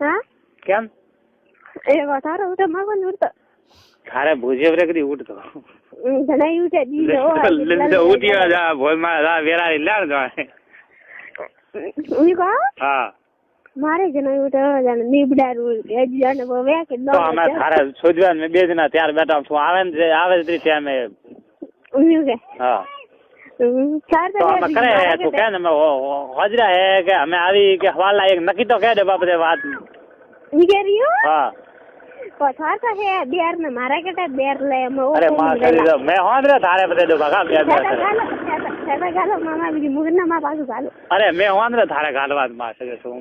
હા કેમ એ તારો ઉઠે માગો ને ઉઠતો તારે ભૂજે વરે કદી ઉઠતો ઘણા ઉઠે દીધો ઉઠ્યો જા ભોલમાં જા વેરારી લાડ જો ઉઈ કો હા મારે જણા ઉઠે જાને નીબડારું હજી જાને વે કે તો અમે તારે સોજવા મે બે દિના ત્યાર બેઠા છું આવે છે ટાઈમે ઉઈ કે હા ચાર તો અમે કરે તો કે ને હાજરા હે કે અમે આવી કે હવાલા એક નક્કી તો કહે દે બાપરે વાત ઈ કે રહ્યો હા પથાર તો હે બેર ને મારા કેટા બેર લે મે અરે માં કરી દો મે હોંદરે તારે બતે દો બકા બે સેતા ગાલો મામા બીજી મુગના માં પાછું ગાલો અરે મે હોંદરે તારે ગાલવા માં છે શું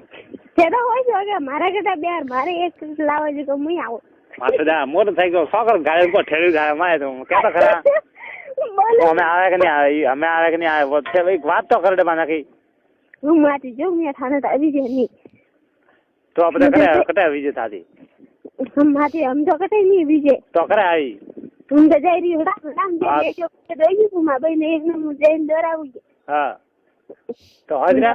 સેતા હોય છે કે મારા કેટા બેર મારે એક લાવે છે કે હું આવો માસુદા મોટો થઈ ગયો સોકર ગાળે કો ઠેરી ગાળે માં તો કેતો ખરા અમે આવે કે નહીં આવે એક વાત તો કરે બા નાખી હું માટી જો મે થાને તો આવી છે ની તો આપણે કટે વિજે થાતી हम माथे हम तो कते नहीं बीजे तो करे आई तुम तो जाई रही हो नाम जे जो दई तुम भाई ने एक न मुझे डराऊ हां तो हाजरा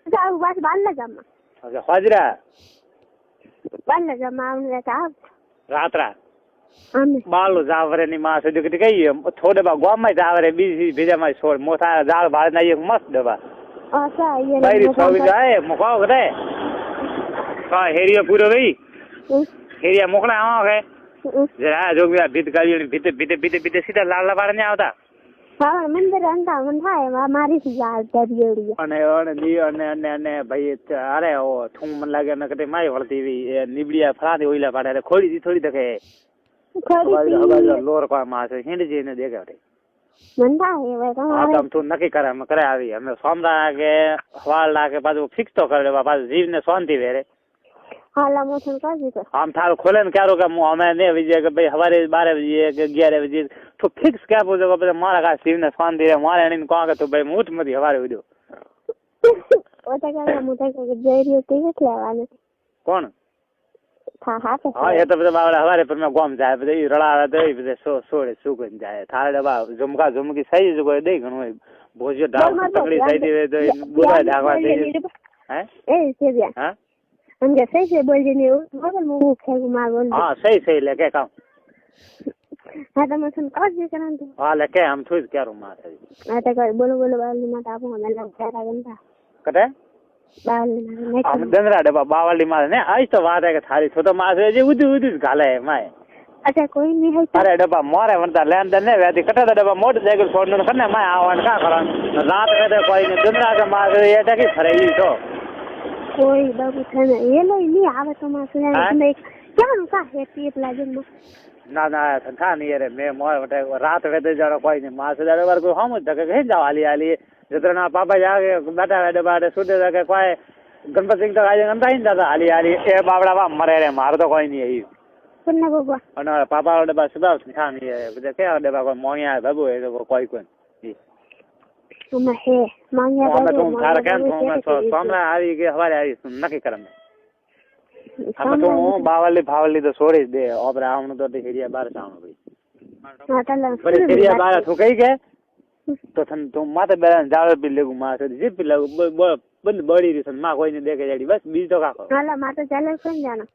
जाऊ बस बाल जामा अच्छा हाजरा बाल जामा हमने का रात्रा हम बाल जावरे ની માં સદી કે કઈ થોડે બા ગામ માં જાવરે બીજી ભેજા માં છોડ મોથા જાળ ભાળ ના એક મસ્ત દવા અચ્છા ये બાઈ સોવી જાય મોકો કરે કા હેરિયો પૂરો ભાઈ હેરિયા મોકલા આવો કે જરા જોગિયા ભીત ગાડી ભીતે સીધા લાલા બાર ને આવતા હા મંદિર અંતા મન થાય મારી થી યાદ દરિયોડી અને ભાઈ અરે ઓ થું મન લાગે ને કતે માય વળતી નીબડિયા ફરાદી ઓઈલા પાડે ખોડી થોડી દકે ખોડી લોર કો માં છે હિંડ જે ને દેખાડે મન થાય હવે તમારે આમ તું નક્કી કરે આવી અમે સોમરા કે હવાલ લાગે પાછું ફિક્સ તો કરી દેવા પાછું જીવ ને શાંતિ વેરે હાલા મોસમ કાજી તો આમ થારું ખોલે ને ક્યારો કે અમે ને વિજય કે ભાઈ હવારે 12 બજે કે 11 બજે તો ફિક્સ કે પૂછો કે પછી મારા કા શિવ ને શાંતિ રે મારે એની કહો કે તો ભાઈ મૂઠ મથી હવારે ઉડ્યો ઓતા કે મોટા કે જઈ રહ્યો તે લેવાનું કોણ હા એ તો બધા બાવડા હવારે પર મેં ગોમ જાય પછી રડાવે તો એ બધા સોડે સુગન જાય થાળે ડબા ઝુમકી સહી જ કોઈ દઈ ઘણું ભોજ્યો ઢાળ તકડી થઈ દે તો બોલા ઢાકવા દે હે એ સેવ્યા હા અંગે સહી બોલજે ને મોગલ મુ ખેગુ માગો હા સહી લે કે કામ હા તમે સન કાજી કરન તો હા લે કે આમ થોઈ ક્યારો માં થઈ આ તો કઈ બોલો બાલી માં આપો મને લવ ક્યારે ગંતા કટે બાલી ને આમ દંદરા ડબા બાવળી માં ને આજ તો વાત હે કે થારી છોટો માસ જે ઉધી ગાલે માય અચ્છા કોઈ નહીં હોય અરે ડબ્બા મોરે વણતા લેન દે ને વેતી કટે ડબ્બા મોટ દેગલ છોડનો કને માય આવન કા કરન રાત કે કોઈ ને દંદરા કે માસ એ ટકી ફરે ઈ તો કોઈ બાબુ થને એ લઈ ની આવે તો માં સુને કેમ કા હે પીપ લાગન ના થા ની રે મે મોર વટે રાત વેતે જાડો કોઈ ને માસ જાડો વાર કોઈ હમ જ કે જાવ આલી જતરના પાપા જાગે બેટા વેડે બાડે સુડે કે કોઈ ગણપત સિંહ તો આજે ગંતા હિんદાદા આલી એ બાવડા વા મરે રે માર તો કોઈ ની આવી કોના બાબા અને પાપા વડે બા સુદાવ થા ની બધે કે વડે બા કોઈ મોણિયા બાબુ એ તો કોઈ તમે હે માંગ્યા અમે તો તારા કેમ તો સોમરા આવી કે હવારે આવી નક્કી કરમ અમે તો બાવલી તો છોડી દે ઓબરા આવનું તો હેરિયા બાર જાણો ભાઈ હા તલા બરે હેરિયા બાર તો કઈ કે તો થન તો માથે બેન જાવે પી લેગુ માં છે જીપ પી લેગુ બંધ બળી રહી છે માં કોઈને દેખે જાડી બસ બીજ તો કાકો હાલા માથે ચાલે કોણ જાનો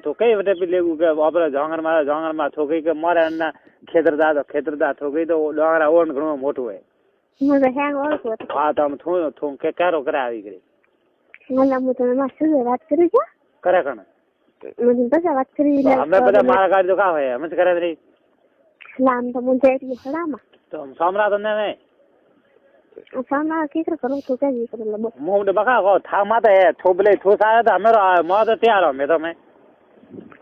તો કઈ વટે પી લેગુ કે ઓબરા જોંગર માં થોકી કે મારે ના ખેતરદા થોકી તો ડોંગરા ઓણ ઘણો મોટું હોય મને હેંગ ઓળખો હા તો આમ થોં કે કારો કરે આવી ગઈ મને મુ તો માં શું વાત કરી છે કરે કણ મને પછી વાત કરી અમે બધા મારા ગાડી તો કા હોય અમે કરે રહી નામ તો મુ જઈ હડામાં તો સામરા તો ને સામા કીકર કરો તો કે જી કરો લબો મોડ બકા કો થા માતે થોબલે થોસા તો અમેરો મો તો તૈયાર મે તો મે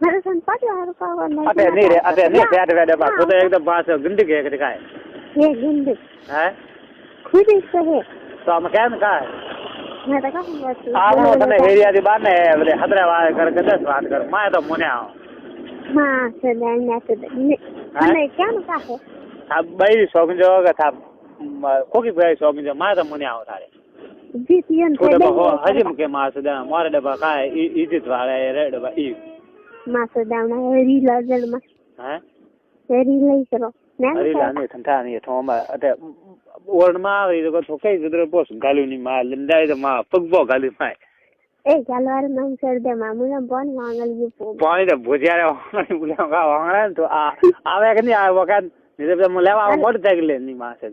મારે સન પાટી હાર પાવા નહીં અટે ની બેઠ વેડે બા તો એકદમ પાસ ગંદી કે કાય ये गंदे હે खुद इससे है તો અમે કેમ કાય मैं तो कहूँ बस આવો તને હેરિયા થી બાર ને બલે હદરા વાળ કર કે 10 વાત કર માં તો મને આવો हाँ सदाई ना सदाई मैंने क्या ना कहा આ બઈ સોગજો કે થા કોકી ભાઈ સોગજો માં તો મને આવો તારે जी पियन થોડે બહો હજી મુકે માં સદા મારે ડબા કાય ઈજત વાળા રે ડબા ઈ માં સદા ના રી લાજલ માં હે રી લઈ કરો અરે લાને ઠંડા ની થોમાં અટે ઓરડ માં આવી તો કઈ જદર પોસ ગાલ્યું ની માં લંડાઈ તો માં પગબો ગાલી માં એ ચાલવાર નામ સર દે મામુલા બોન વાંગલ ગયું પાણી તો ભૂજ્યા બોલ્યા વાંગળા ને તો આ આવે કે નહીં આ વખત નહીં લેવા આવો મોટરસાઇકલ લે ની માં છે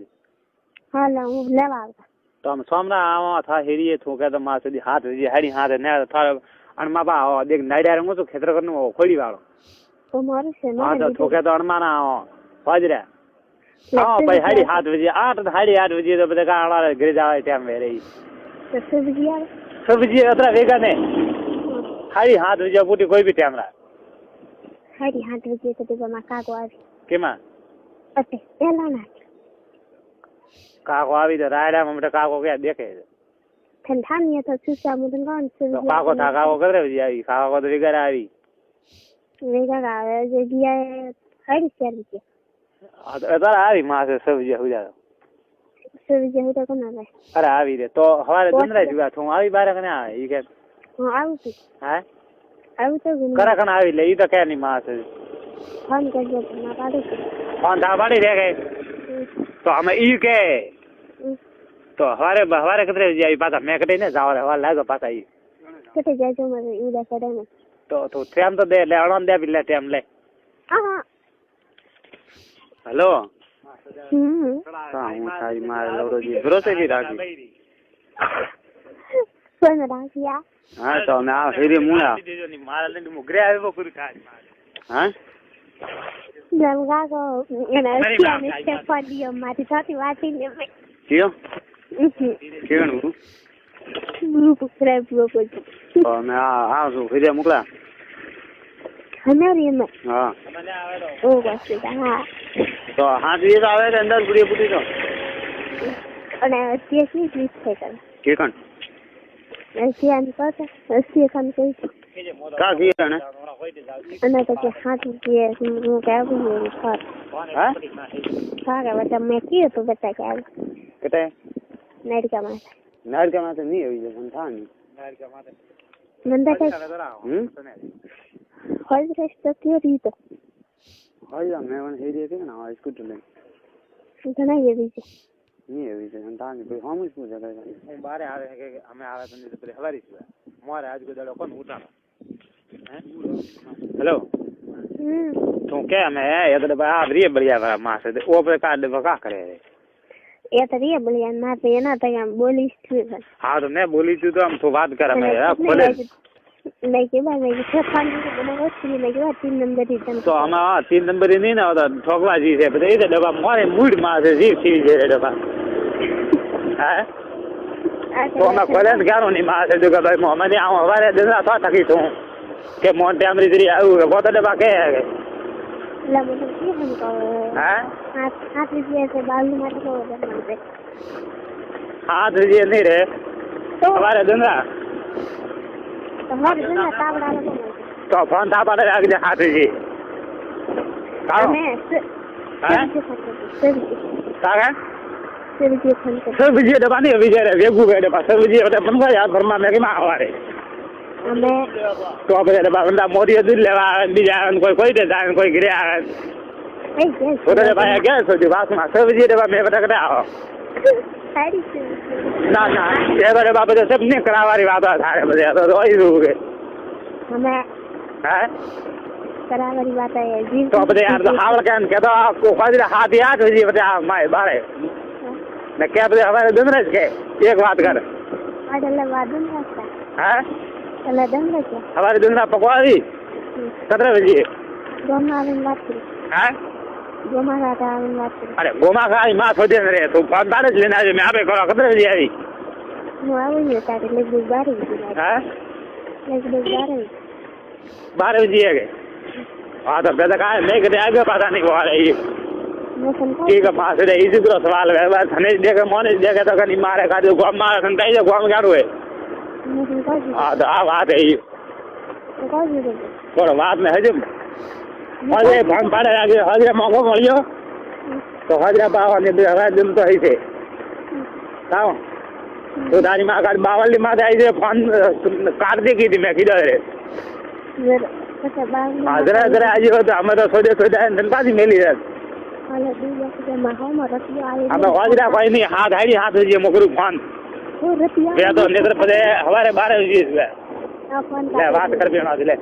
હા લા હું લેવા આવતા તો આમ સોમના આવા થા હેરીએ થૂકે તો માં સુધી હાથ જે હાડી હાથે ને થાળ અણમા બા દેખ નાડ્યા રંગો તો ખેતર કરનું ખોડી વાળો તો મારું છે હા તો થૂકે તો અણમાના ફાજરા હા ભાઈ હાડી 7 વાગે 8 વાગે તો બધા કાળા ઘરે જાવે ટાઈમ વે રહી તો સબ્જી આવે સબ્જી અતરા વેગા ને હાડી 7 વાગે પૂટી કોઈ બી ટાઈમ રા હાડી 8 વાગે તો તે માં કાકો આવી કેમાં અતે એલા ના કાકો આવી તો રાયડા માં કાકો કે દેખે ઠંડાની તો સુસા મુદન કોણ તો કાકો થા કાકો કરે આવી કાકો તો વેગા આવી વેગા આવે જે ગયા હાડી 4 વાગે અતાર આવી માં સબ્જી હુજા સબ્જી હું તો કોણ આવે અરે આવી રે તો હવારે દંદરા જુગા હું આવી બારે કને આવે ઈ કે હું આવું છું હા આવું તો કરા કને આવી લે ઈ તો કે ની માં છે ફોન કરજો ના પાડું ફોન થા પાડી દે કે તો અમે ઈ કે તો હવારે કતરે આવી પાછા મેં કટે ને જાવ હવારે લાગો પાછા ઈ કેતે જાજો મને ઈ દે કરે ને તો ટેમ તો દે લે અણન દે બી લે ટેમ લે હા હેલો હા હું સારી મારે લવરોજી ભરોસે બી રાખી કોણ રાખ્યા હા તો અમે આ હેરી મુયા મારા લઈને મુગરે આવ્યો પૂરી ખાઈ હા જમગા કો એના સિયાને સ્ટેફાડીઓ મારી સાથે વાતીને મે કયો કેણું ગ્રુપ ખરાબ ગ્રુપ તો અમે આ શું હેરી મુકલા હમારી માં હા ઓ બસ હા તો હાથ એ તો આવે અંદર પૂરી પૂરી તો અને તેસી પ્લીઝ થઈ કે કણ સિયાન પાછા ખાન કહી કા કીયા ને અને તો કે હાથ કે હું કાવું ને ફાર હા ફાર વટા મે કીધું તો બતા કે આવ કેતે નાડકા માં તો નહીં આવી જશે થાની નાડકા માં મંદા કે હોલ રેસ્ટ તો થયો તો હા મેં વન હેરી કે ના સ્કૂટર લે ઘણા એવી છે નહીં આવી છે થાની કોઈ હોમ શું છે હું બારે આવે કે અમે આવે તો નહીં તો હવારી છે મારે આજ ગોદડો કોણ ઉઠાડો હેલો તું કે અમે એ તો આ રી બળિયા વાળા માસ છે ઓ પર કાર્ડ વકા કરે એ તો રી બળિયા ના તો એના તો બોલીશ છું હા તો મેં બોલી છું તો આમ તો વાત કરે મે બોલે લેકે બાને કે ફાન કે બનાવો છે લેકે 3 નંબર થી તો આમાં 3 નંબર ની ને ઠોકવા જી છે બધા એ ડબ્બા મારે મૂડ માં છે જી થી છે ડબ્બા હા તો અમે કોલેજ ગારો ની માં છે જો કે ભાઈ મોહમ્મદ આ હવારે દંડા થા થકી તું કે મોન ટામરી દરી આવું બોત ડબ્બા કે લા મને કે હમ કો હા હાથ વિજય છે બાલુ માટે કો મને હાથ વિજય નહીં રે તો હવારે દંડા તમારે દંડા તાવડા લો તો ફોન થા પાડે આગળ હાથ વિજય અમે હા કાકા સબ્જી ડબ્બા નહીં વિજય રે વેગું બે ડબ્બા સબ્જી એટલે પણ યાર ઘરમાં મેં કે માં હવારે અમે તો આપણે ડબ્બા બંદા મોરી દૂધ લેવા આવે બીજા કોઈ દે જાય કોઈ ઘરે આવે એ કે તો ભાઈ કે સુધી વાસમાં સબ્જી ડબ્બા મેં બધા કરે આવો સારી છે ના એ બધા બાબતે સબ ને કરાવવાની વાતો થાય બધા તો રોઈ દઉં કે અમે હા કરાવવાની વાત આય જીવ તો બધે યાર તો હાવળ કે તો કોઈ હાથ યાદ હોય બધા માય બારે ને કે બધે હવે દંદરે જ કે એક વાત કર આડલે વાદન રાખતા હા એટલે દંડે છે હવારે દંદરા પકવાવી 17 વાગે ગોમાવીને વાત કરી હા ગોમા રાતા આવીને વાત કરી અરે ગોમા ખાઈ માં થોડી રે તું ફોન તારે જ લઈને આવજે મેં આપે કરો 17 વાગે આવી હું આવું ને તારે લગભગ 12 વાગે હા લગભગ 12 વાગે કે हाँ तो पैसा कहा नहीं करते आगे पता नहीं हुआ रही ठीक है पास रे इसी तरह सवाल है बस हमें देखे मोने देखे तो कहीं मारे का जो गांव मारे संताई जो गांव क्या हुए हाँ तो आप आ रही थोड़ा बात में हजम हजरे फोन पाड़े आगे हजरे मौको मिलियो तो हजरे बाबा ने हमारे दिन तो ही थे ताऊ तो तारी माँ का बावल की माता आई थे फोन काट दी की थी मैं किधर रे जरा जरा आज हो तो हमें तो सोचे धनपाती मिली है हमें हजरा कोई नहीं हाथ हाथ मोकरू फोन હું રતી બે તો નીકળ પછી સવારે 12 વાગે આ ફોન લે વાત કરવી લે